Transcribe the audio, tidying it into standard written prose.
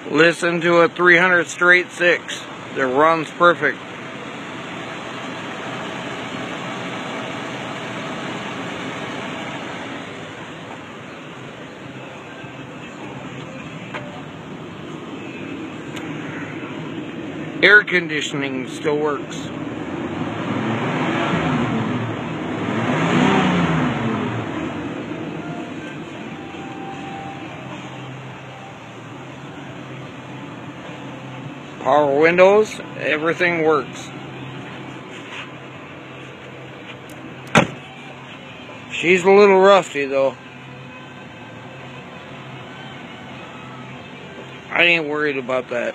Listen to a 300 straight 6 that runs perfect. Air conditioning still works. Power windows, everything works. She's a little rusty though. I ain't worried about that.